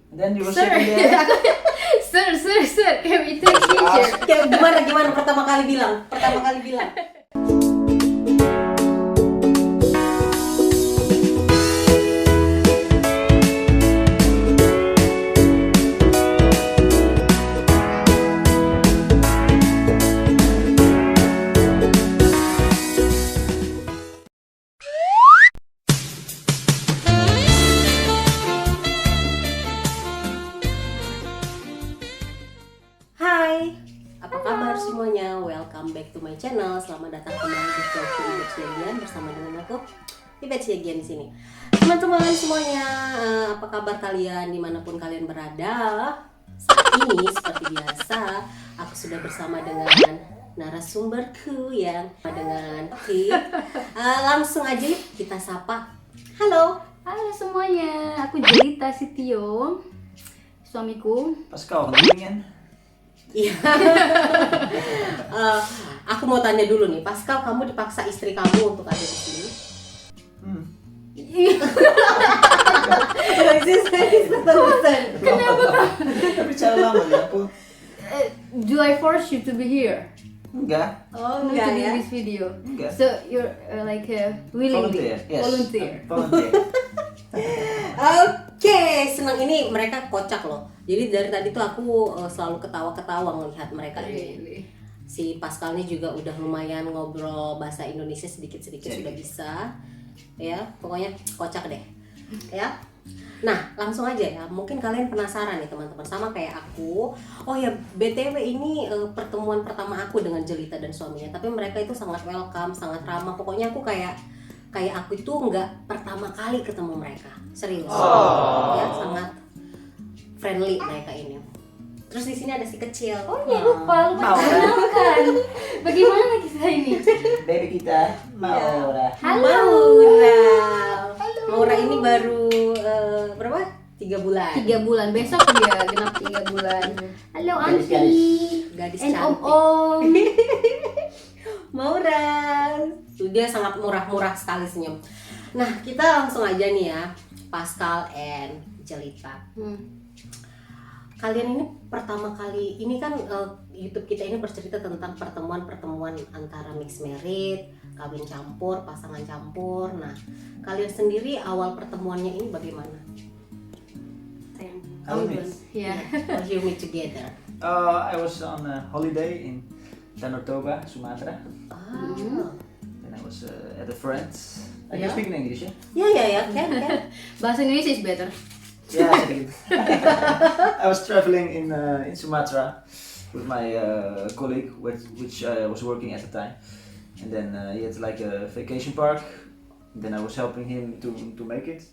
Then you were Sir, sitting there. sir, can we take picture? Kayak gimana pertama kali bilang? Hai, apa kabar semuanya? Welcome back to my channel. Selamat datang kembali di vlog Ibet Yegian bersama dengan aku, Ibet Yegian di sini. Teman-teman semuanya, apa kabar kalian dimanapun kalian berada? Saat ini seperti biasa, aku sudah bersama dengan narasumberku yang dengan langsung aja yuk kita sapa. Halo. Halo semuanya, aku Jelita Sitio, suamiku. Pascal Groningen. Iya. Aku mau tanya dulu nih, Pascal, kamu dipaksa istri kamu untuk ada di sini? Tapi cara lama ya aku. Do I force you to be here? Enggak. Oh, To enggak do ya? this video? Enggak. So you're willingly? Volunteer. Yes. Volunteer. Volunteer. Oke, senang ini mereka kocak loh. Jadi dari tadi tuh aku selalu ketawa-ketawa melihat mereka ini. Really? Si Pascal ini juga udah lumayan ngobrol bahasa Indonesia sedikit-sedikit Jadi. sudah bisa. Ya, pokoknya kocak deh. Ya. Nah, langsung aja ya. Mungkin kalian penasaran nih teman-teman sama kayak aku. Oh ya, BTW ini pertemuan pertama aku dengan Jelita dan suaminya. Tapi mereka itu sangat welcome, sangat ramah. Pokoknya aku kayak aku itu nggak pertama kali ketemu mereka. Serius. Ya, sangat friendly mereka ini. Terus di sini ada si kecil. Oh ya lupa perkenalkan. Bagaimana kisah ini? Baby kita Maura. Halo. Maura ini baru berapa? 3 bulan. 3 bulan, besok dia genap 3 bulan. Halo Anti. Gadis And cantik. Om. Maura. Dia sangat murah-murah sekali senyum. Nah, kita langsung aja nih ya, Pascal and Jelita. Kalian ini pertama kali, ini kan YouTube kita ini bercerita tentang pertemuan-pertemuan antara mixed married, kawin campur, pasangan campur. Nah, kalian sendiri awal pertemuannya ini bagaimana? How we meet? Ya. How you meet together? I was on a holiday in Danau Toba, Sumatra. Then I was at a friend's. I can Yeah. speak in English, ya? Ya, kan. Bahasa Indonesia is better. Yeah, sedikit. I was traveling in Sumatra with my colleague, which I was working at the time, and then he had like a vacation park. And then I was helping him to make it.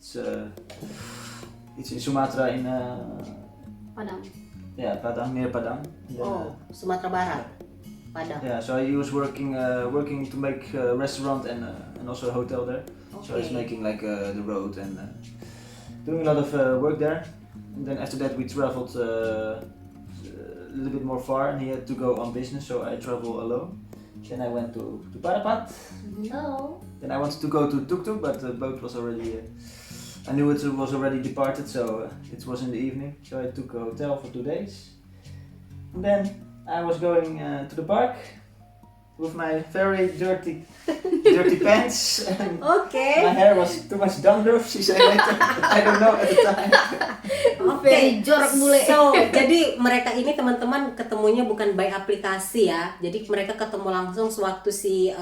It's in Sumatra in Padang. Padang, near Padang. And then, Oh, Sumatera Barat. Padang. yeah, so he was working to make a restaurant and also a hotel there. So he's Okay. making like the road and doing a lot of work there. And then after that we traveled a little bit more far, and he had to go on business, so I travel alone. Then I went to Parapat. No. Then I wanted to go to Tuk Tuk, but the boat was already. I knew it was already departed, so it was in the evening. So I took a hotel for 2 days. And then I was going to the park with my very dirty pants. And Oke. my hair was too much dandruff, she said later. I don't know at the time. Very jorok bule. So, jadi mereka ini teman-teman ketemunya bukan by aplikasi ya. Jadi mereka ketemu langsung sewaktu si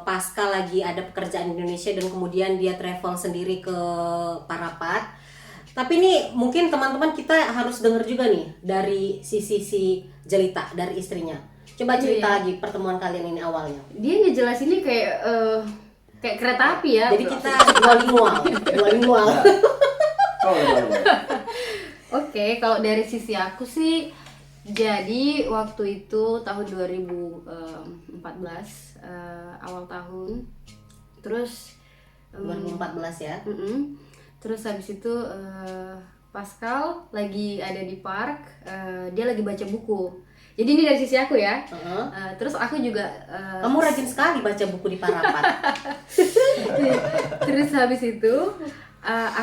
Pascal lagi ada pekerjaan di Indonesia dan kemudian dia travel sendiri ke Parapat. Tapi ini mungkin teman-teman kita harus dengar juga nih dari sisi si Jelita, dari istrinya. Coba cerita lagi pertemuan kalian ini awalnya. Dia ngejelasinnya kayak kereta api ya. Jadi kita dualingual. Oh, yeah. Oke, kalau dari sisi aku sih, jadi waktu itu tahun 2014 awal tahun, terus 2014 ya. Terus habis itu Pascal lagi ada di park, dia lagi baca buku. Jadi ini dari sisi aku ya. Terus aku juga Kamu rajin sekali baca buku di Parapat. terus habis itu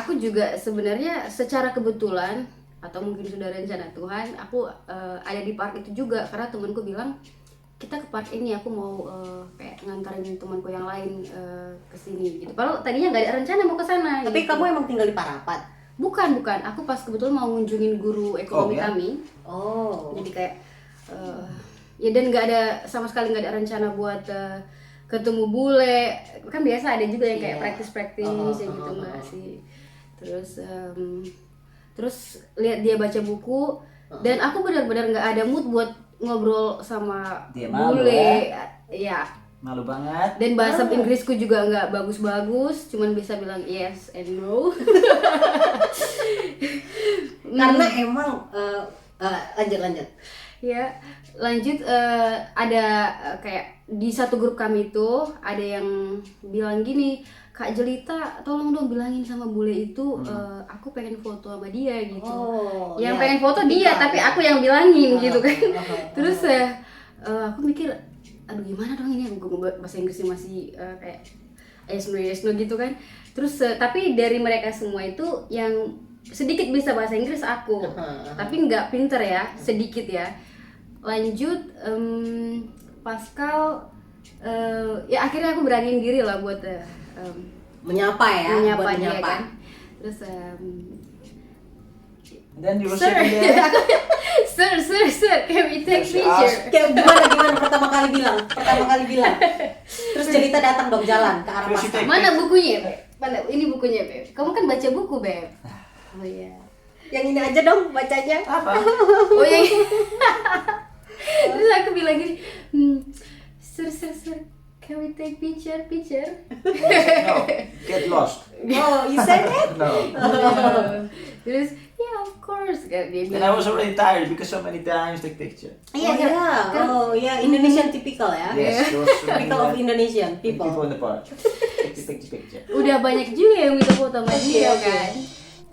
Aku juga sebenarnya secara kebetulan atau mungkin sudah rencana Tuhan, aku ada di park itu juga karena temanku bilang kita ke park ini, aku mau kayak ngantarin temanku yang lain ke sini gitu. Padahal tadinya nggak ada rencana mau ke sana. Tapi gitu. kamu emang tinggal di Parapat? Bukan. Aku pas kebetulan mau ngunjungin guru ekonomi ya? kami. Oh. Jadi kayak ya dan nggak ada sama sekali nggak ada rencana buat ketemu bule. Kan biasa ada juga yang kayak praktis-praktis ya gitu nggak sih. Terus lihat dia baca buku dan aku benar-benar nggak ada mood buat ngobrol sama Dia malu, bule. Ya. Malu banget. Dan bahasa Inggrisku juga nggak bagus-bagus, cuman bisa bilang yes and no. Karena emang lanjut. Ya, lanjut ada kayak di satu grup kami itu ada yang bilang gini, Kak Jelita, tolong dong bilangin sama bule itu aku pengen foto sama dia gitu. Oh, yang ya. pengen foto dia, tapi aku yang bilangin gitu kan. Terus aku mikir, aduh gimana dong ini, bahasa Inggrisnya masih kayak yes no gitu kan. Terus tapi dari mereka semua itu yang sedikit bisa bahasa Inggris aku, tapi nggak pinter ya, sedikit ya. Lanjut Pascal, ya akhirnya aku beraniin diri lah buat menyapa menyapa dia kan. Terus Dan you were sir, sitting there. sir, can we take She picture? Kayak gimana pertama kali bilang. Terus Jelita datang dong jalan ke arah Terus Pascal. Mana bukunya, Beb? Mana? Ini bukunya, Beb. Kamu kan baca buku, Beb. Oh iya. Yang ini aja dong bacanya. Apa? Oh iya. Terus aku bilang gini, sir, can we take picture? No, get lost. Oh, you said it? No. Terus, yeah of course. Kayak dia And I was already tired because so many times take picture. Oh iya, Indonesian typical ya. Yes, there was so many Typical of Indonesian people. people in the park. Take the picture. udah banyak juga yang minta foto sama dia Oke. kan.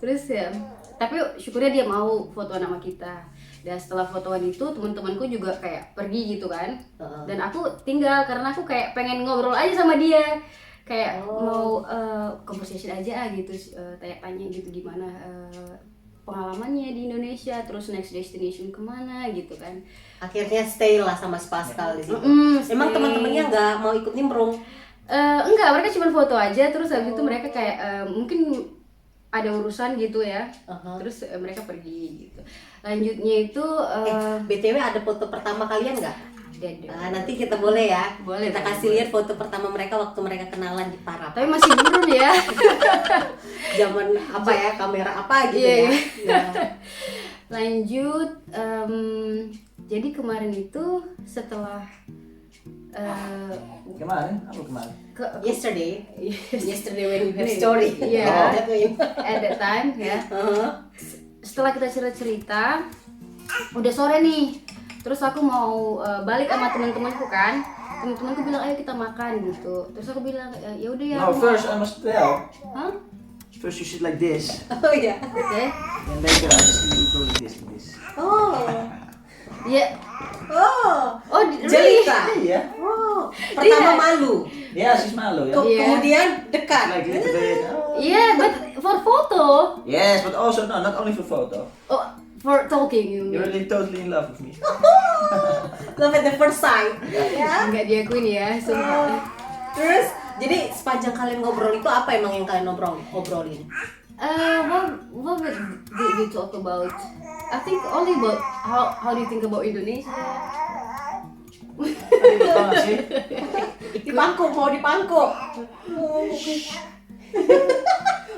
Terus ya, tapi syukurnya dia mau fotoan sama kita. Dan setelah fotoan itu teman-temanku juga kayak pergi gitu kan. Dan aku tinggal karena aku kayak pengen ngobrol aja sama dia. Kayak mau conversation aja gitu, tanya-tanya gitu gimana pengalamannya di Indonesia, terus next destination kemana gitu kan. Akhirnya stay lah sama si Pascal di situ. Emang stay. teman-temannya nggak mau ikut nimbrung? Enggak, mereka cuma foto aja. Terus habis itu mereka kayak mungkin ada urusan gitu ya. Terus mereka pergi gitu. Lanjutnya itu BTW ada foto pertama kalian nggak? ada deh. Nah, nanti kita boleh ya. Boleh, Kita boleh, kasih lihat foto pertama mereka waktu mereka kenalan di Parapat. Tapi masih burun ya. Zaman apa ya, kamera apa gitu Iya, ya. iya. Lanjut, jadi kemarin itu setelah Kemarin? Apa kemarin? Yesterday when we have story. Iya. That way. At that time ya. Setelah kita cerita-cerita, udah sore nih. Terus aku mau balik sama teman-temanku kan. Teman-temanku bilang ayo kita makan gitu. Terus aku bilang ya udah ya. No, aku first mau." I must tell. Hah? First you sit like this, Oh iya. Oke. and later I see you go like this. Oh. Iya. Oh. Oh, Jelita. Iya. Oh. Pertama malu. Yeah, she's malu. Ke- Yeah. Kemudian dekat. Like little bit. Iya, but for photo. Yes, but also no, not only for photo. Oh, for talking you You're mean. really totally in love with me. Love at the first sight. Ya. Enggak diakuin ya, sumpah. Terus jadi sepanjang kalian ngobrol itu apa emang yang kalian obrolin? What did we talk about? I think only about how do you think about Indonesia? Ribet banget sih. Dipangkuk, mau dipangkuk.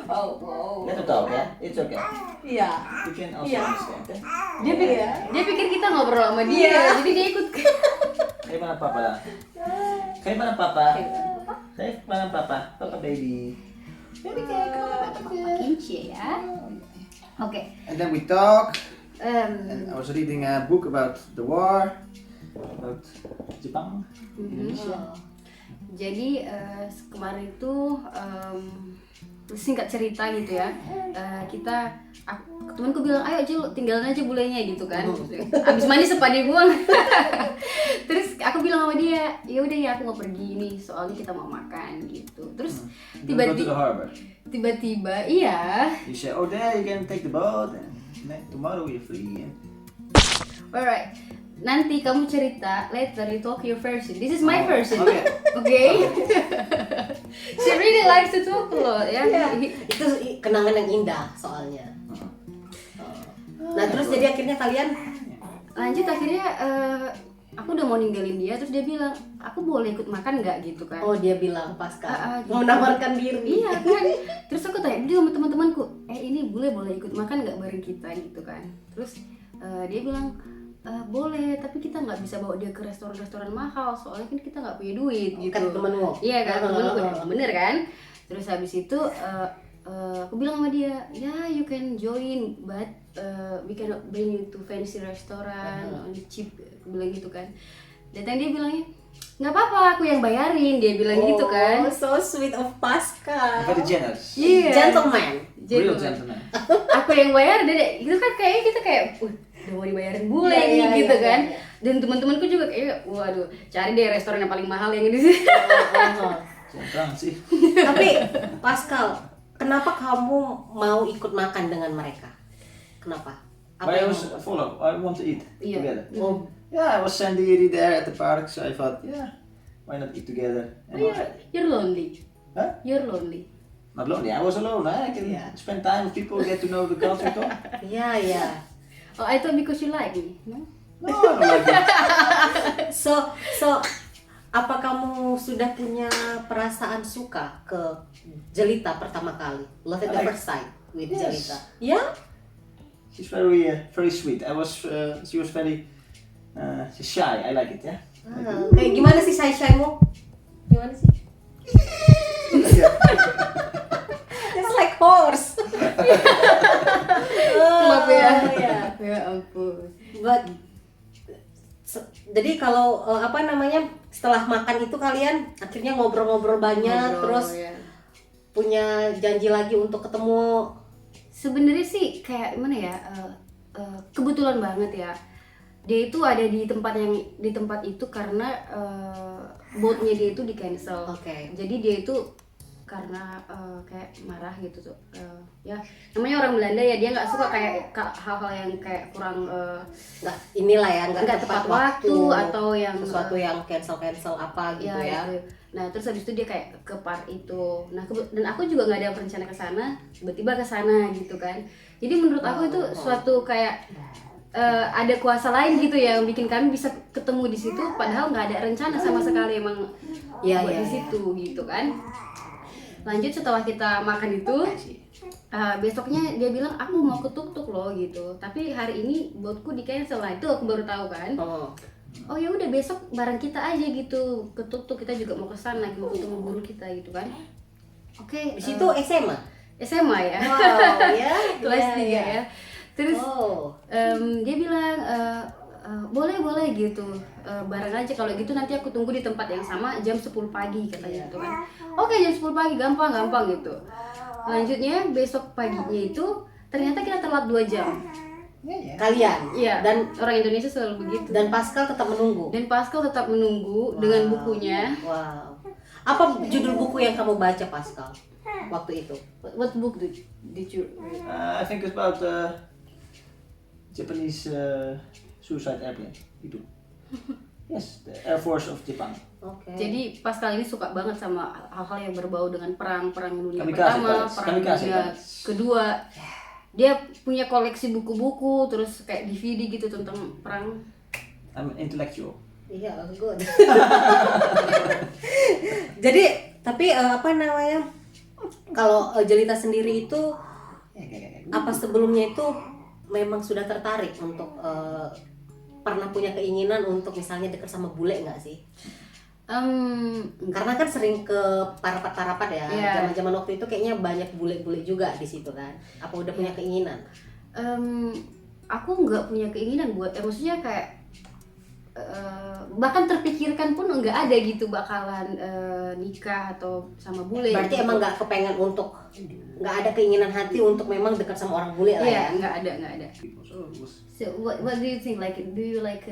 Oh, wow. Let her talk, yeah? It's okay. Iya. You can also Yeah. understand. Eh? Dia pikir kita ngobrol sama dia, Iya. jadi dia ikut. Kayak mana papa lah? Kayak mana papa? Kayak mana papa? Papa baby. Kimchi ya. Oke. And then we talk. And I was reading a book about the war, about Jepang, Indonesia. Jadi kemarin itu singkat cerita gitu ya, temanku bilang ayo Jil tinggalin aja bulenya gitu kan. Abis mandi sempat dibuang. Terus aku bilang sama dia, ya udah ya aku mau pergi nih soalnya kita mau makan gitu. Terus Go to the harbor. tiba-tiba iya. You say, oh there you can take the boat and tomorrow you're free. Alright, nanti kamu cerita later, you talk your version. This is my version. Okay. Okay? She really likes to talk a lot ya. Itu kenangan yang indah soalnya. Nah terus jadi akhirnya kalian Lanjut akhirnya aku udah mau ninggalin dia, terus dia bilang aku boleh ikut makan nggak gitu kan. dia bilang Pascal Gitu. mau menawarkan diri. Iya kan. Terus aku tanya dia sama teman-temanku, ini boleh ikut makan nggak bareng kita gitu kan. Terus dia bilang boleh, tapi kita nggak bisa bawa dia ke restoran-restoran mahal soalnya kan kita nggak punya duit gitu. Kan temenmu. Iya kan temenku, bener kan. Terus habis itu aku bilang sama dia, ya you can join but we cannot bring you to fancy restaurant on cheap, aku bilang gitu kan. Dan dia bilangnya nggak apa-apa aku yang bayarin, dia bilang gitu kan. So sweet of Pascal. Very generous. Iya. Gentleman. Real gentleman. Aku yang bayar, dia itu kan kayak kita kayak udah mau dibayarin bule nih gitu kan. Dan teman-temanku juga kayak waduh cari deh restoran yang paling mahal yang di sini. Jangan sih. Tapi Pascal, kenapa kamu mau ikut makan dengan mereka? Kenapa? But I was full of, I want to eat Iya. together. Oh, Yeah, I was Sandy there at the park, so I thought, yeah, why not eat together? And You're lonely. Huh? You're lonely. Not lonely, I was alone. I can spend time with people, get to know the culture. Too. iya. Oh, I thought because you like me. No? No, I don't like it. So apa kamu sudah punya perasaan suka ke Jelita pertama kali? Love at the first sight with Yes. Jelita. Ya? She's very sweet. She was very shy. I like it, yeah. Kayak gimana sih shy-shy-mu? Gimana sih? It's like horse. Maaf ya. Iya. Ya ampun. Jadi kalau setelah makan itu kalian akhirnya ngobrol-ngobrol banyak, terus ya. punya janji lagi untuk ketemu. Sebenarnya sih kayak gimana ya? Kebetulan banget ya. Dia itu ada di tempat itu karena boatnya dia itu di cancel. Oke. Jadi dia itu karena kayak marah gitu tuh. Ya namanya orang Belanda ya, dia nggak suka kayak hal-hal yang kayak kurang nggak tepat waktu atau yang sesuatu yang cancel apa gitu ya. Gitu. Nah terus habis itu dia kayak ke park itu. Nah dan aku juga nggak ada rencana ke sana, tiba-tiba ke sana gitu kan. Jadi menurut aku itu suatu kayak ada kuasa lain gitu ya yang bikin kami bisa ketemu di situ, padahal nggak ada rencana sama sekali emang buat di situ gitu kan. Lanjut setelah kita makan itu, besoknya dia bilang aku mau ke tuk-tuk loh gitu, tapi hari ini boatku di cancel. Lah itu aku baru tahu kan. Oh ya udah besok bareng kita aja gitu ke tuk-tuk, kita juga mau ke sana mau ketemu guru kita gitu kan. Oke, Di situ SMA. SMA ya. Wow, ya. Kelas 3 ya. Terus dia bilang boleh gitu, bareng aja kalau gitu, nanti aku tunggu di tempat yang sama jam 10 pagi katanya gitu kan. Oke, jam 10 pagi gampang gitu. Lanjutnya besok paginya itu ternyata kita telat 2 jam. Kalian. Iya. Dan orang Indonesia selalu begitu. Dan Pascal tetap menunggu. Dengan bukunya. Wow. Apa judul buku yang kamu baca Pascal waktu itu? What book did you read? I think it's about Japanese suicide airplane. Itu. Yes, the Air Force of Japan. Oke. Jadi Pascal ini suka banget sama hal-hal yang berbau dengan perang dunia Kamikaze, pertama, guys. perang Kamikaze, dunia guys. kedua. Dia punya koleksi buku-buku, terus kayak DVD gitu tentang perang. I'm an intellectual. Iya, good. Jadi, tapi kalau Jelita sendiri itu apa sebelumnya itu memang sudah tertarik untuk pernah punya keinginan untuk misalnya dekat sama bule nggak sih? Karena kan sering ke parapat ya. Iya. Zaman-zaman waktu itu kayaknya banyak bule-bule juga di situ kan. Apa udah punya keinginan? Aku nggak punya keinginan buat, maksudnya kayak bahkan terpikirkan pun nggak ada gitu bakalan nikah atau sama bule. Berarti gitu. emang nggak kepengen untuk, nggak ada keinginan hati untuk memang dekat sama orang bule lah ya. Iya, nggak ada. People. So it was So what do you think? Like, do you like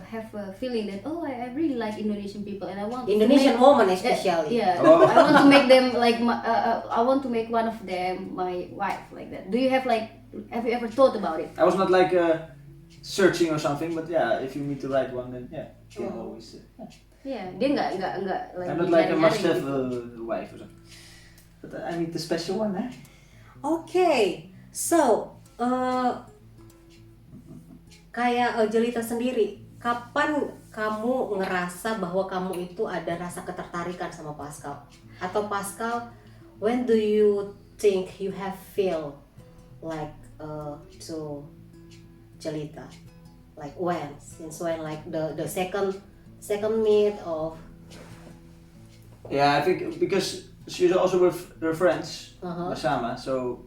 have a feeling that I really like Indonesian people and I want Indonesian to make, woman especially. yeah, Oh. I want to make them like I want to make one of them my wife like that. Do you have you ever thought about it? I was not like searching or something, but yeah, if you meet the right one, then yeah, you can always. Yeah, dia nggak like I'm not like a nyari-nyari must-have gitu. wife or something. But I meet the special one, eh? Oke, so kayak Jelita sendiri, kapan kamu ngerasa bahwa kamu itu ada rasa ketertarikan sama Pascal? Atau Pascal, when do you think you have feel like to Jelita? Like when? Since when? Like the second meet of Yeah, I think because she's also with her friends, Uh-huh. Masama, so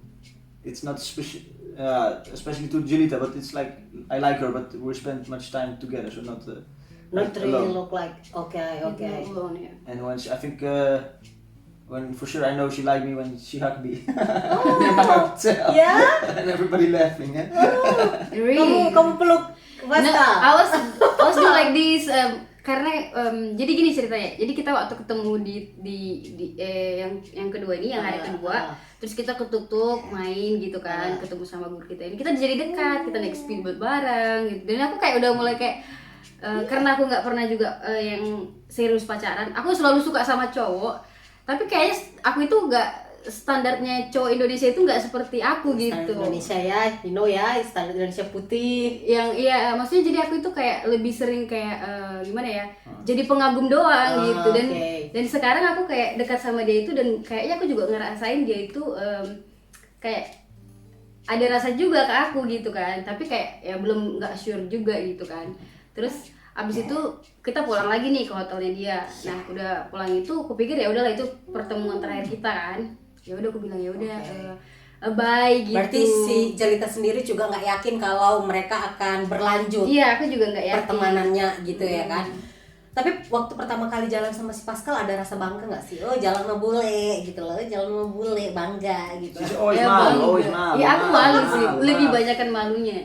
it's not especially to Jelita, but it's like I like her, but we spend much time together, so not not like really alone. look like okay. Alone, yeah. And when I think when for sure I know she liked me when she hugged me in my hotel, Yeah? and everybody laughing. Eh? Really? Kamu peluk No, Pascal? I was doing like this karena jadi gini ceritanya. Jadi kita waktu ketemu di yang kedua ini, yang hari kedua, terus kita ketutup main gitu kan, ketemu sama guru kita ini. Kita jadi dekat, kita naik speedboat bareng gitu. Dan aku kayak udah mulai kayak karena aku nggak pernah juga yang serius pacaran. Aku selalu suka sama cowok, tapi kayaknya aku itu nggak standarnya cowok Indonesia itu nggak seperti aku gitu. Standar Indonesia ya, you know ya, standar Indonesia putih. Yang iya maksudnya jadi aku itu kayak lebih sering kayak gimana ya, jadi pengagum doang gitu. Dan okay. dan sekarang aku kayak dekat sama dia itu, dan kayaknya aku juga ngerasain dia itu kayak ada rasa juga ke aku gitu kan, tapi kayak ya belum nggak sure juga gitu kan. Terus abis itu kita pulang lagi nih ke hotelnya dia. Nah udah pulang itu aku pikir ya udahlah itu pertemuan terakhir kita kan. Ya udah aku bilang ya udah bye gitu. Berarti si Jelita sendiri juga nggak yakin kalau mereka akan berlanjut Iya, aku juga nggak yakin. pertemanannya gitu ya kan. Tapi waktu pertama kali jalan sama si Pascal ada rasa bangga nggak sih? Oh jalan sama bule gitu loh, jalan sama bule bangga gitu. She's always Ya, malu, bangga. always malu. Ya aku malu sih, malu, lebih malu. banyak kan malunya.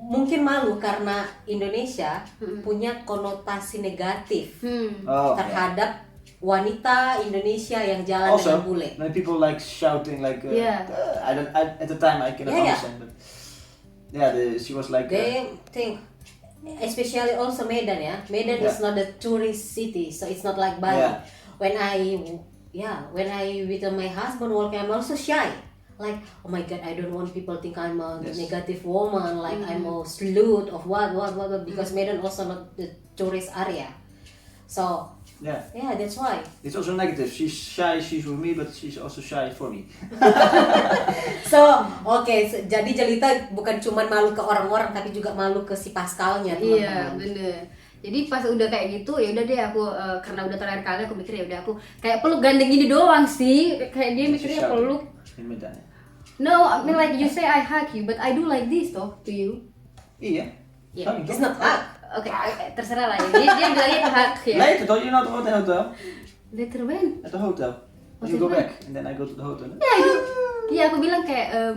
Mungkin malu karena Indonesia punya konotasi negatif Oh, terhadap wanita Indonesia yang jalan dengan also, bule. when people like shouting like, Yeah. at the time I cannot Yeah, yeah. understand, but yeah, she was like, They think, especially also Medan ya. Medan is not a tourist city, so it's not like Bali. Yeah. When I with my husband walking, I'm also shy. Like, oh my god, I don't want people think I'm a Yes. negative woman, like I'm a slut of what, because Medan also not the tourist area. So yeah, yeah, that's why. it's also negative. She's shy, she's with me, but she's also shy for me. So jadi Jelita bukan cuma malu ke orang-orang, tapi juga malu ke si Pascalnya, Iya, teman-teman. bener. Jadi pas udah kayak gitu ya udah deh aku karena udah terakhir kali aku mikir ya udah aku kayak peluk gandeng gini doang sih. Kayak dia mikirnya She's peluk. in Medan. No, I mean like you say I hug you, but I do like this though to you. Iya. Yeah. Sorry, It's not hug. Oke, terserah lah ya. Dia bilangnya hug ya. Later, don't you not at the hotel? Later when? At the hotel. Was You it go when? back, and then I go to the hotel. Ya itu. Iya aku bilang kayak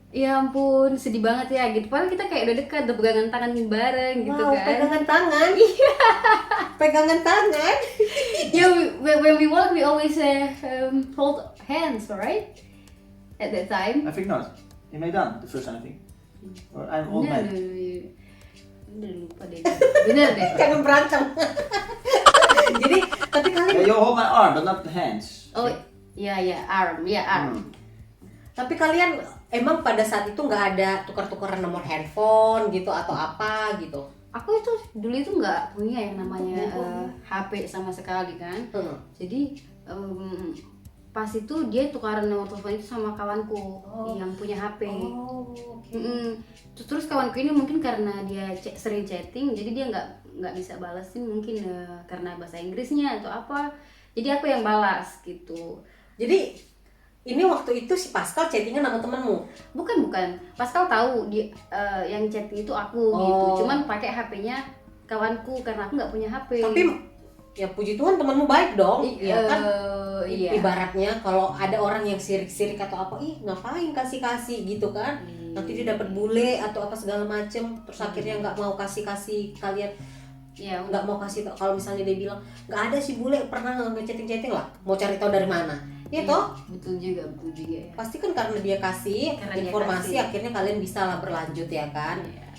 ya ampun sedih banget ya gitu. Padahal kita kayak udah dekat, udah pegangan tangan bareng gitu Wow, kan. pegangan tangan. Iya. Pegangan tangan. Yeah, when we walk, we always hold hands, right? At that time. I think not. In Medan, the first time I think. Or I'm old Bener, man. udah lupa deh. Bener deh. Jangan berantem. Jadi, tapi kalian Yeah, you hold my arm, but not the hands. Oh, ya arm. Tapi kalian emang pada saat itu nggak ada tukar-tukaran nomor handphone gitu atau apa gitu? Aku itu dulu itu nggak punya yang namanya HP sama sekali kan. Jadi pas itu dia tukaran nomor telepon itu sama kawanku yang punya HP. Terus kawanku ini mungkin karena dia sering chatting, jadi dia nggak bisa balasin mungkin karena bahasa Inggrisnya atau apa. Jadi aku yang balas gitu. Jadi ini waktu itu si Pascal chattingan sama temenmu? Bukan. Pascal tahu dia yang chatting itu aku gitu. Cuman pakai HP-nya kawanku karena aku nggak punya HP. Tapi ya puji Tuhan temanmu baik dong, ya kan? Iya. Ibaratnya kalau ada orang yang sirik-sirik atau apa, ih ngapain kasih-kasih gitu kan? Nanti dia dapat bule atau apa segala macem, terus akhirnya nggak mau kasih-kasih kalian. Ya, Nggak mau kasih tau. Kalau misalnya dia bilang nggak ada si bule pernah nge-chatting lah, mau cari tahu dari mana? Ya toh, betul juga ya. pasti kan karena dia kasih Karena dia informasi, kasih. akhirnya kalian bisa lah berlanjut ya kan? Iya.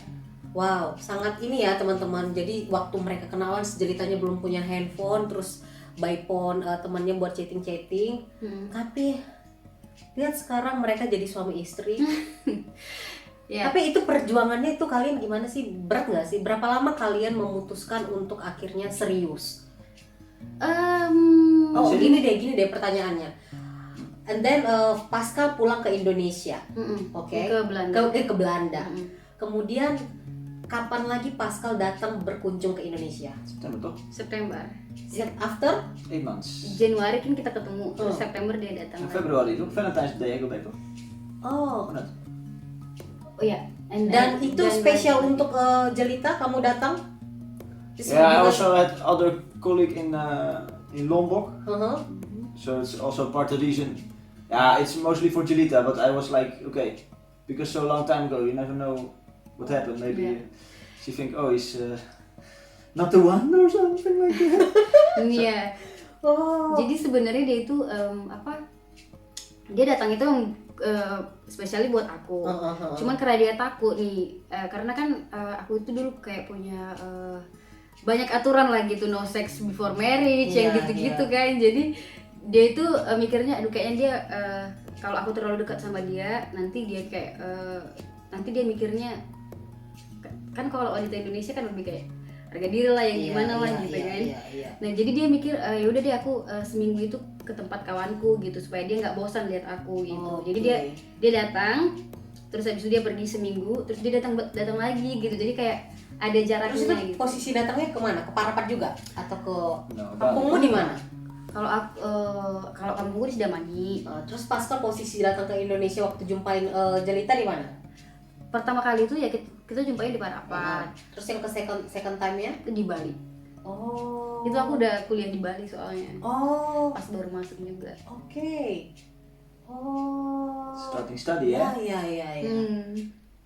Wow, sangat ini ya teman-teman. Jadi waktu mereka kenalan sejelitanya belum punya handphone, terus by phone temannya buat chatting-chatting. Tapi lihat sekarang mereka jadi suami istri. Ya. Tapi itu perjuangannya itu kalian gimana sih? Berat nggak sih? Berapa lama kalian memutuskan untuk akhirnya serius? Oh gini deh pertanyaannya. And then pasca pulang ke Indonesia, oke? Ke Belanda. Ke Belanda. Kemudian kapan lagi Pascal datang berkunjung ke Indonesia? September toch? September. After 8 months. Januari kan kita ketemu, terus September dia datang. In Februari itu Valentine's Day I go back toch? oh Of not? Oh ya. dan itu spesial untuk Jelita kamu datang? Yeah, I also had other colleague in Lombok, Uh-huh. so it's also part of the reason. Yeah, it's mostly for Jelita, but I was like, okay, because so long time ago, you never know what happened. Maybe she think, oh, he's not the one or something like that. Iya. Oh. Jadi sebenarnya dia itu dia datang itu spesialnya buat aku. Cuman karena dia takut nih, karena kan aku itu dulu kayak punya banyak aturan lah gitu, no sex before marriage, yang gitu-gitu kan. Jadi dia itu mikirnya, aduh kayaknya dia kalau aku terlalu dekat sama dia, nanti dia kayak nanti dia mikirnya kan kalau wanita Indonesia kan lebih kayak harga diri lah yang gimana lah gitu kan. Nah jadi dia mikir ya udah deh aku seminggu itu ke tempat kawanku gitu supaya dia nggak bosan lihat aku gitu. Jadi dia datang, terus habis itu dia pergi seminggu, terus dia datang lagi gitu. Jadi kayak ada jaraknya. Terus itu gitu. posisi datangnya kemana? Ke Parapat juga atau ke No, kampungmu di mana? Kalau kampungku di Sidamani. Terus Pascal posisi datang ke Indonesia waktu jumpain Jelita di mana? Pertama kali itu ya kita jumpain di Parapat. Terus yang ke second time-nya? Itu di Bali. Oh. Itu aku udah kuliah di Bali soalnya. Oh. Pas baru masuk juga. Oke. Oh. starting study ya. Iya.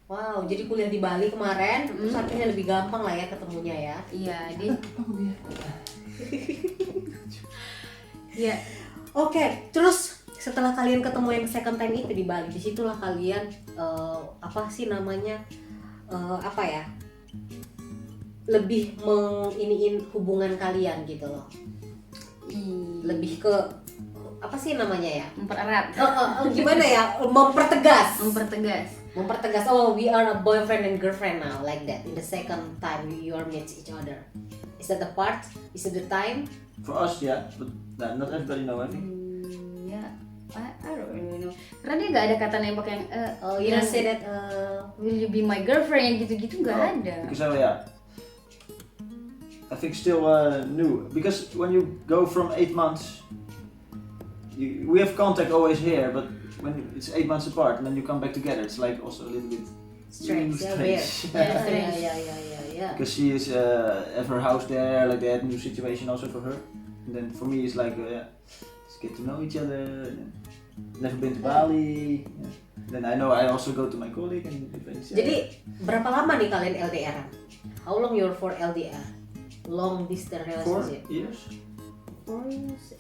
Wow, jadi kuliah di Bali kemarin, terus akhirnya lebih gampang lah ya ketemunya ya. Iya, dia. Iya. Oke, terus setelah kalian ketemu yang second time itu di Bali, disitulah kalian apa sih namanya lebih menginiin hubungan kalian gitu loh. Lebih ke apa sih namanya ya? Mempererat. Gimana ya? Mempertegas. Oh, we are a boyfriend and girlfriend now, like that. In the second time you are meet each other. Is that the part? Is it the time? For us, yeah, but not everybody know, I think. Ya, I don't really know. Karena dia nggak ada kata nembak yang You don't say that. will you be my girlfriend yang gitu-gitu nggak ada. Because I think still new. Because when you go from 8 months, we have contact always here, but when it's 8 months apart and then you come back together, it's like also a little bit Strange. Yeah. Because she is at her house there, like they had a new situation also for her. And then for me it's like, let's get to know each other. And never been to Bali. Yeah. Then I know I also go to my colleague and Jadi berapa lama nih kalian LDR? How long you're for LDR? Long distance 4 relationship? years. 4 years.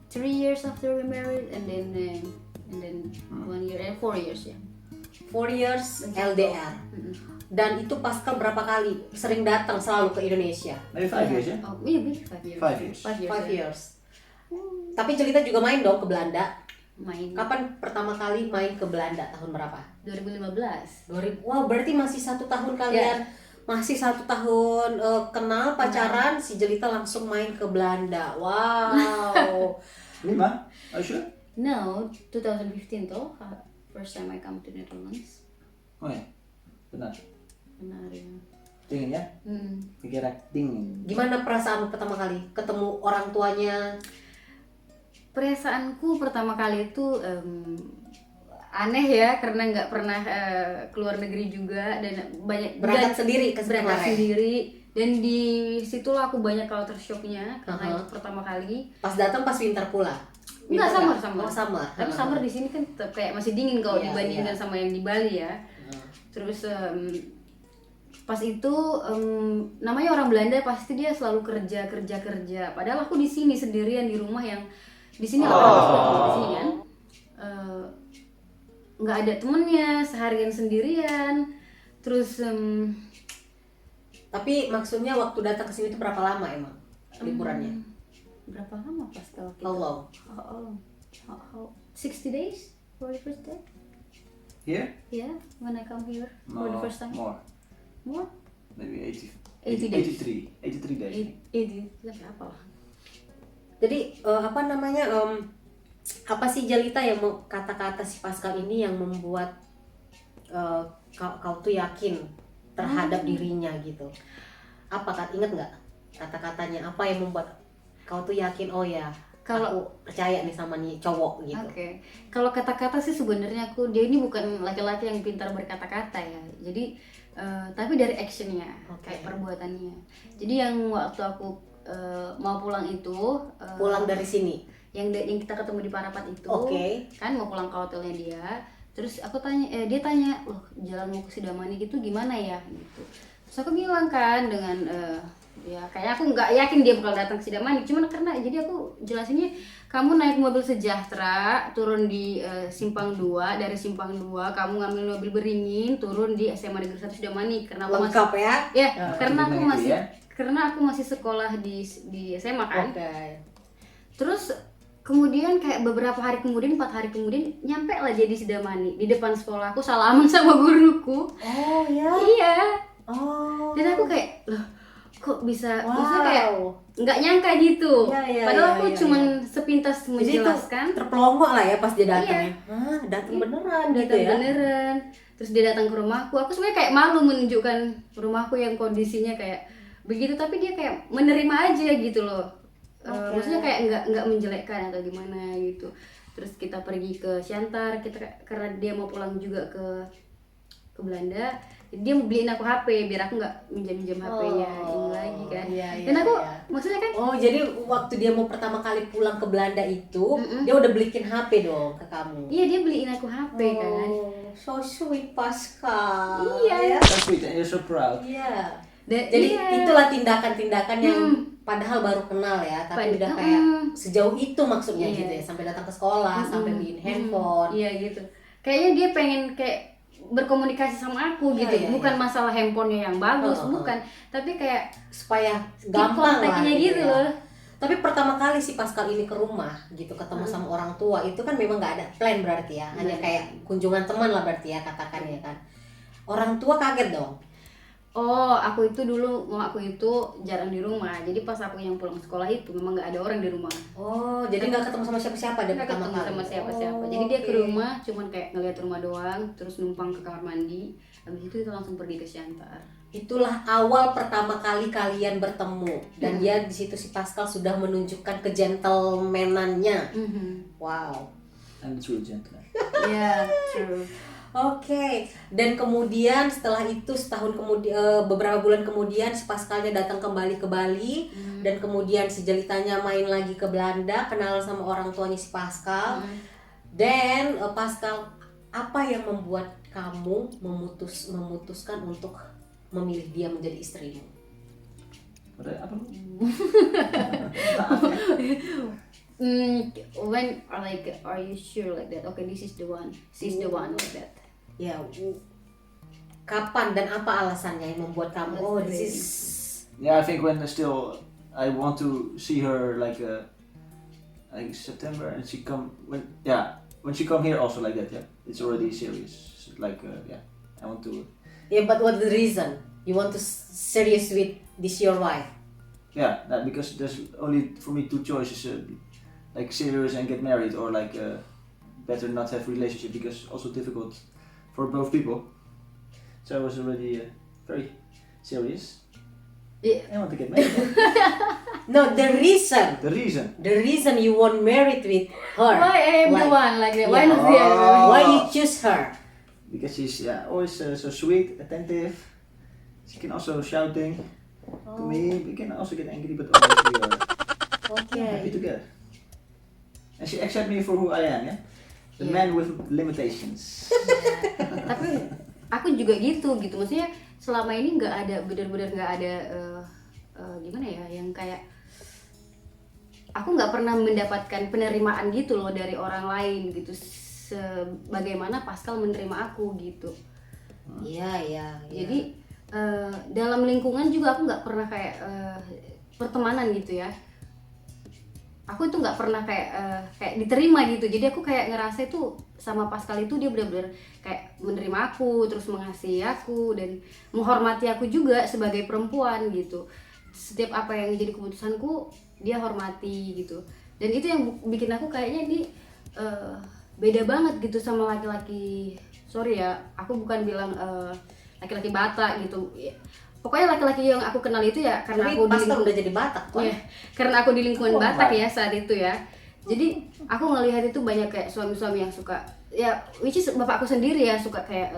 3 years after we married and then 1 year and 4 years ya. 4 years LDR. Dan itu Pascal berapa kali sering datang selalu ke Indonesia? Maybe 5 years, yeah? Oh iya bener 5 years. 5 years. 5 years. Tapi Jelita juga main dong ke Belanda. Main Kapan pertama kali main ke Belanda? Tahun berapa? 2015. Wow, berarti masih 1 tahun kalian. Masih 1 tahun kenal pacaran, si Jelita langsung main ke Belanda. Wow. Lima? Are you sure? No, 2015 toh first time I come to Netherlands. Oh ya, benar. Benar ya. Dingin ya? Pikiran dingin. Gimana perasaan pertama kali ketemu orang tuanya? Perasaanku pertama kali itu aneh ya karena nggak pernah keluar negeri juga dan banyak Berangkat dan- sendiri ke berangkat kemarin? sendiri dan di situlah aku banyak culture shocknya karena itu pertama kali. Pas datang pas winter pula. Enggak, Winter summer. Oh, summer. Tapi summer di sini kan tetap kayak masih dingin kalau Iya, dibandingkan iya. sama yang di Bali ya. Terus pas itu namanya orang Belanda pasti dia selalu kerja. Padahal aku di sini sendirian di rumah yang di sini orang juga tinggal di sini kan. Nggak ada temennya, seharian sendirian. Terus Tapi maksudnya waktu datang ke sini itu berapa lama emang liburannya? berapa lama pas kalau kita? How long? How 60 days for the first day? Here? Yeah, when I come here for the first time. More. More? Maybe 80 days. 83 days. 80 apa lah. Jadi apa namanya apa sih Jelita yang kata-kata si Pascal ini yang membuat kau tuh yakin terhadap dirinya gitu? Apa inget nggak kata-katanya apa yang membuat kau tuh yakin oh ya aku percaya nih sama nih cowok gitu? Oke. Kalau kata-kata sih sebenarnya dia ini bukan laki-laki yang pintar berkata-kata ya. Jadi tapi dari actionnya, kayak perbuatannya. Jadi yang waktu aku mau pulang itu Pulang dari sini? yang kita ketemu di Parapat itu, kan mau pulang ke hotelnya dia. Terus aku tanya, dia tanya, loh jalan mau ke Sidamani gitu gimana ya? Gitu. Terus aku bilang kan dengan ya kayak aku nggak yakin dia bakal datang ke Sidamani, cuman karena jadi aku jelasinnya kamu naik mobil Sejahtera turun di Simpang 2, dari Simpang 2 kamu ngambil mobil Beringin turun di SMA Negeri 1 Sidamani karena aku lengkap masih, ya? karena aku gitu masih ya. karena aku masih sekolah di SMA kan. Oke. Terus kemudian kayak beberapa hari kemudian, 4 hari kemudian nyampe lah dia di Sidamani di depan sekolahku salaman sama guruku. Oh ya? Iya. Oh. Dan aku kayak loh kok bisa, maksudnya kayak nggak nyangka gitu. Iya, Padahal aku iya. cuman sepintas Jadi itu menjelaskan. terpelongo lah ya pas dia datang Iya. ya. Datang beneran gitu Datang ya. beneran. Terus dia datang ke rumahku. Aku sebenarnya kayak malu menunjukkan rumahku yang kondisinya kayak begitu, tapi dia kayak menerima aja gitu loh. Maksudnya kayak nggak menjelekkan atau gimana gitu. Terus kita pergi ke Siantar, karena dia mau pulang juga ke Belanda. Jadi dia mau beliin aku HP biar aku nggak minjam HP-nya ini lagi kan. Iya, Dan aku iya. maksudnya kan Oh jadi waktu dia mau pertama kali pulang ke Belanda itu dia udah belikin HP dong ke kamu. iya dia beliin aku HP kan. So sweet Pascal. Iya. That's sweet and you're so proud. Iya. Dan, Jadi iya. itulah tindakan-tindakan yang padahal baru kenal ya, tapi udah kayak sejauh itu maksudnya gitu ya, sampai datang ke sekolah, sampai beliin handphone. Iya gitu. Kayaknya dia pengen kayak berkomunikasi sama aku Iya, gitu. iya, Bukan iya. masalah handphonenya yang bagus, bukan. Tapi kayak Supaya keep gampang lah kontaknya gitu ya. loh. Tapi pertama kali si Pascal ini ke rumah gitu ketemu sama orang tua itu kan memang nggak ada plan berarti ya, hanya kayak kunjungan teman lah berarti ya katakan ya kan. Orang tua kaget dong. Oh, aku itu dulu, mama aku itu jarang di rumah. Jadi pas aku yang pulang sekolah itu memang nggak ada orang di rumah. Oh, jadi nggak ketemu sama siapa-siapa dan Nggak pertama ketemu kali. sama siapa-siapa. Oh, Jadi dia ke oke. rumah cuman kayak ngeliat rumah doang, terus numpang ke kamar mandi. Habis itu kita langsung pergi ke Siantar. Itulah awal pertama kali kalian bertemu dan dia di situ si Pascal sudah menunjukkan kegentlemanannya. Wow. I'm the true gentleman. Iya, true. Oke, dan kemudian setelah itu setahun kemudian beberapa bulan kemudian si Pascalnya datang kembali ke Bali dan kemudian si Jelitanya main lagi ke Belanda, kenal sama orang tuanya si Pascal. Dan Pascal, apa yang membuat kamu memutuskan untuk memilih dia menjadi istrimu? Apa lu? When are you sure like that? Okay, this is the one. She's the one like that. Ya, kapan dan apa alasannya yang membuat kamu this is Yeah, I think when still I want to see her like September and she come when she come here also like that, yeah. It's already serious. Like yeah, I want to. Yeah, but what's the reason you want to serious with this your wife? Yeah, because there's only for me 2 choices, like serious and get married, or like better not have relationship because also difficult for both people. So I was already very serious. Yeah. I want to get married. No, the reason. The reason. The reason you want married with her. Why I am the one like that? Why Yeah. not the other one? Why you choose her? Because she's always so sweet, attentive. She can also shouting to me. We can also get angry, but always we are happy Okay. together. And she accepts me for who I am, yeah. The Yeah. man with limitations. Tapi aku juga gitu maksudnya selama ini nggak ada benar-benar nggak ada gimana ya yang kayak aku nggak pernah mendapatkan penerimaan gitu loh dari orang lain gitu sebagaimana Pascal menerima aku gitu. Iya, iya. Jadi dalam lingkungan juga aku nggak pernah kayak pertemanan gitu ya. Aku itu nggak pernah kayak diterima gitu. Jadi aku kayak ngerasa itu sama Pascal itu dia benar-benar kayak menerima aku, terus mengasihi aku dan menghormati aku juga sebagai perempuan gitu. Setiap apa yang jadi keputusanku dia hormati gitu. Dan itu yang bikin aku kayaknya ini beda banget gitu sama laki-laki. Sorry ya, aku bukan bilang laki-laki Batak gitu. Pokoknya laki-laki yang aku kenal itu ya karena Tapi aku Pascal udah jadi Batak kan? Iya, karena aku di lingkungan Oh, Batak Batak. ya saat itu ya. Jadi aku ngelihat itu banyak kayak suami-suami yang suka ya, which is bapakku sendiri ya suka kayak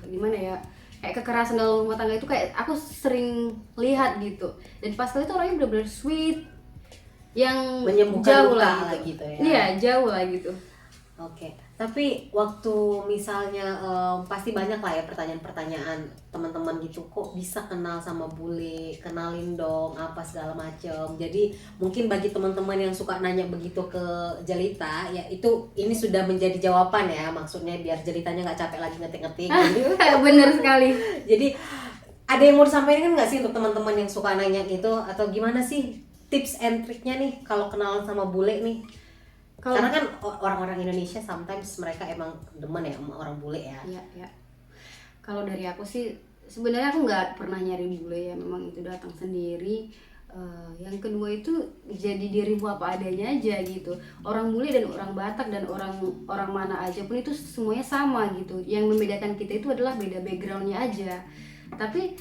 gimana ya, kayak kekerasan dalam rumah tangga itu kayak aku sering lihat gitu. Dan Pascal itu orangnya benar-benar sweet, yang Menyembuhkan jauh luka lah lah gitu. gitu ya. Iya, jauh lah gitu. Oke, tapi waktu misalnya pasti banyak lah ya pertanyaan-pertanyaan teman-teman gitu, kok bisa kenal sama bule, kenalin dong apa segala macem. Jadi mungkin bagi teman-teman yang suka nanya begitu ke Jelita, ya itu ini sudah menjadi jawaban ya, maksudnya biar Jelitanya nggak capek lagi ngetik-ngetik. Bener sekali. Jadi ada yang mau disampaikan nggak sih untuk teman-teman yang suka nanya gitu, atau gimana sih tips and triknya nih kalau kenalan sama bule nih? Karena kan orang-orang Indonesia sometimes mereka emang demen ya sama orang bule ya. Iya, ya. Kalau dari aku sih sebenarnya aku nggak pernah nyari bule ya, memang itu datang sendiri. Yang kedua itu jadi dirimu apa adanya aja gitu. Orang bule dan orang Batak dan orang mana aja pun itu semuanya sama gitu. Yang membedakan kita itu adalah beda backgroundnya aja. Tapi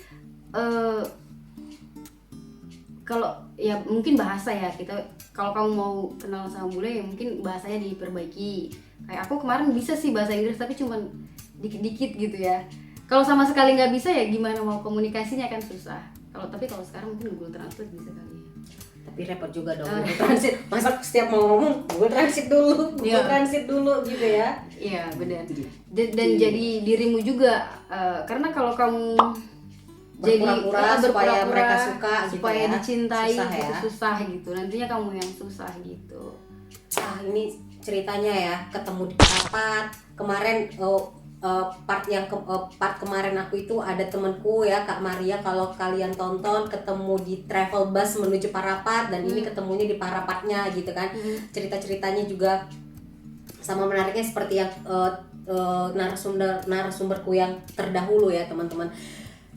kalau ya mungkin bahasa ya, kita kalau kamu mau kenal sama bule ya mungkin bahasanya diperbaiki. Kayak aku kemarin bisa sih bahasa Inggris tapi cuman dikit-dikit gitu ya. Kalau sama sekali nggak bisa ya gimana mau komunikasinya, kan susah. Tapi kalau sekarang mungkin Google Translate bisa kali ya. Tapi repot juga dong Google Translate. Masa setiap mau ngomong Google Translate dulu, Google Iya. Translate dulu gitu ya. Iya benar. Dan jadi dirimu juga, karena kalau kamu jadi Berpura-pura supaya mereka suka gitu supaya ya. dicintai Susah ya. itu susah gitu. Nantinya kamu yang susah gitu. Ini ceritanya ya, ketemu di Parapat kemarin. Part kemarin aku itu ada temenku ya, Kak Maria, kalau kalian tonton, ketemu di travel bus menuju Parapat, dan ini ketemunya di Parapatnya gitu kan. Cerita-ceritanya juga sama menariknya seperti yang narasumberku yang terdahulu ya teman-teman.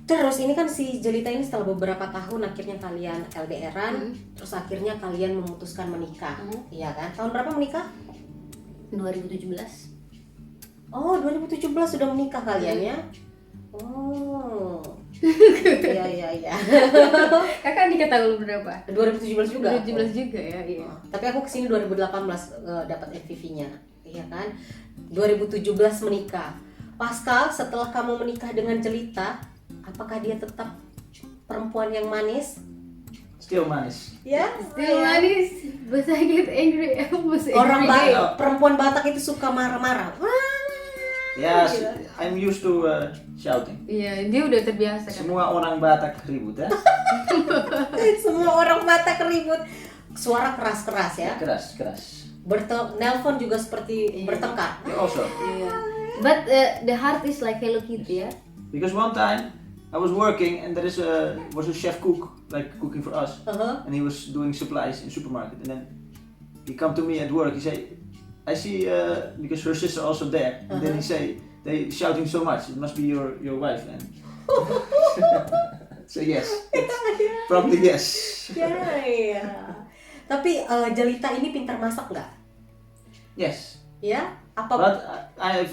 Terus ini kan si Jelita ini setelah beberapa tahun akhirnya kalian LDR-an, terus akhirnya kalian memutuskan menikah, iya kan? Tahun berapa menikah? 2017. Oh, 2017 sudah menikah kalian ya? Oh, iya. Kakak nikah tahun berapa? 2017 juga? 2017 juga ya, iya. Tapi aku kesini 2018 dapat FVV-nya, iya kan? 2017 menikah. Pascal, setelah kamu menikah dengan Jelita, apakah dia tetap perempuan yang manis? Still manis. Ya, Still manis, but I get angry almost orang every day. perempuan Batak itu suka marah-marah. Yes, I'm used to shouting. Iya, dia udah terbiasa kan. Semua orang Batak ribut ya. Semua orang Batak ribut. Suara keras-keras ya. Keras. Nelpon juga seperti bertengkar. Also, Iya. But the heart is like Hello Kitty ya. because one time I was working and there was a chef cook like cooking for us, and he was doing supplies in supermarket, and then he come to me at work. He say, I see because her sister also there, and then he say they shouting so much. It must be your wife, and so yes, probably yes. Ya. Tapi Jelita ini pintar masak nggak? Yes, Ya? Apa? but I have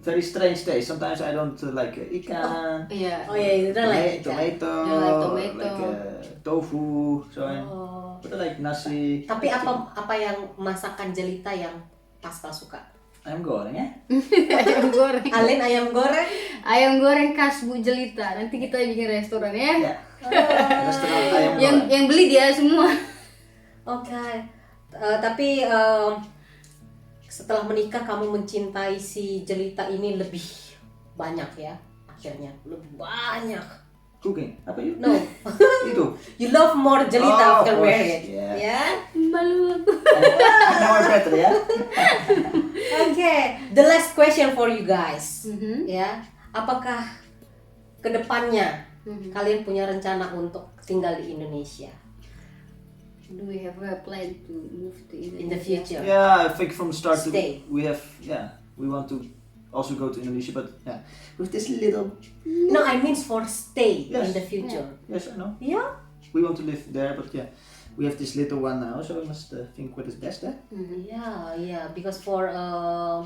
very strange taste. Sometimes I don't like ikan, Iya. Oh ya, itu like tomato, You like tomato. like tofu, so Oh. but I like nasi. Tapi apa yang masakan Jelita yang Pascal suka? Ayam goreng ya? Ayam goreng. Alin ayam goreng. Ayam goreng khas Bu Jelita. Nanti kita bikin restoran ya. Ya. Restoran ayam Yang goreng. beli dia semua. Oke. Tapi setelah menikah kamu mencintai si Jelita ini lebih banyak ya? Akhirnya lebih banyak. Cooking, apa itu? No. Itu. You love more Jelita Oh, after of course, married. yeah. Ya. Malu aku. Now I'm better ya. Oke, the last question for you guys. Mhm. Ya, apakah kedepannya Mhm. kalian punya rencana untuk tinggal di Indonesia Do we have a plan to move to Indonesia? in the future? Yeah, I think from the start Stay. we want to also go to Indonesia, but yeah, with this little. No, I mean for stay in Yes. the future. Yes, I know. Yeah. We want to live there, but yeah, we have this little one now, so we must think what is best there. Yeah, because for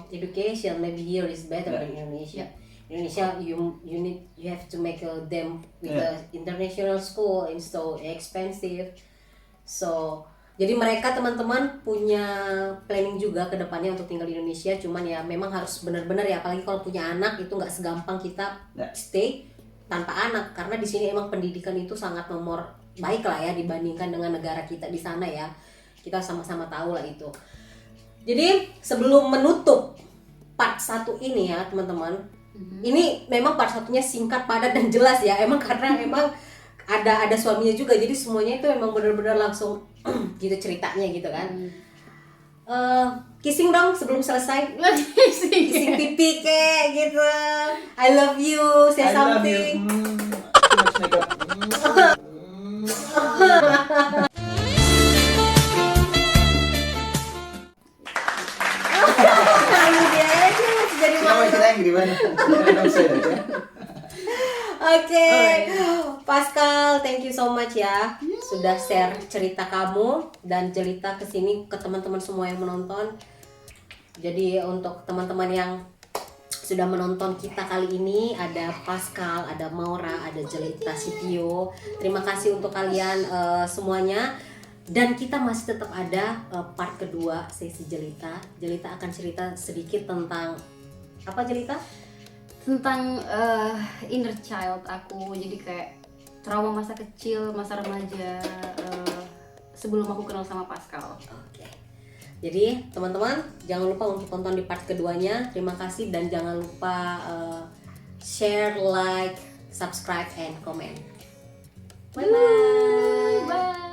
education, maybe here is better Yeah. than Indonesia. Yeah. Indonesia, you have to make them with Yeah. the international school, and so expensive. So, jadi mereka teman-teman punya planning juga ke depannya untuk tinggal di Indonesia. Cuman ya memang harus benar-benar ya, apalagi kalau punya anak itu nggak segampang kita Yeah. stay tanpa anak, karena di sini emang pendidikan itu sangat nomor baik lah ya dibandingkan dengan negara kita di sana ya. Kita sama-sama tahu lah itu. Jadi sebelum menutup part 1 ini ya teman-teman, ini memang part 1-nya singkat, padat dan jelas ya. Emang karena emang ada suaminya juga, jadi semuanya itu emang benar-benar langsung gitu ceritanya gitu kan. Kissing dong sebelum selesai. Kissing pipi kayak gitu. I love you, say I love you. something. Too much makeup. Ini dia aja masih jadi Kenapa malu. kita angry man? Don't say that ya. Oke, Pascal, thank you so much ya sudah share cerita kamu dan Jelita kesini ke teman-teman semua yang menonton. Jadi untuk teman-teman yang sudah menonton kita kali ini, ada Pascal, ada Maura, ada Jelita Sitio. Terima kasih untuk kalian semuanya. Dan kita masih tetap ada part kedua sesi Jelita. Jelita akan cerita sedikit tentang apa Jelita? Tentang inner child aku, jadi kayak trauma masa kecil, masa remaja sebelum aku kenal sama Pascal. Oke. Jadi teman-teman jangan lupa untuk tonton di part keduanya. Terima kasih dan jangan lupa share, like, subscribe, and comment. Bye bye. Bye.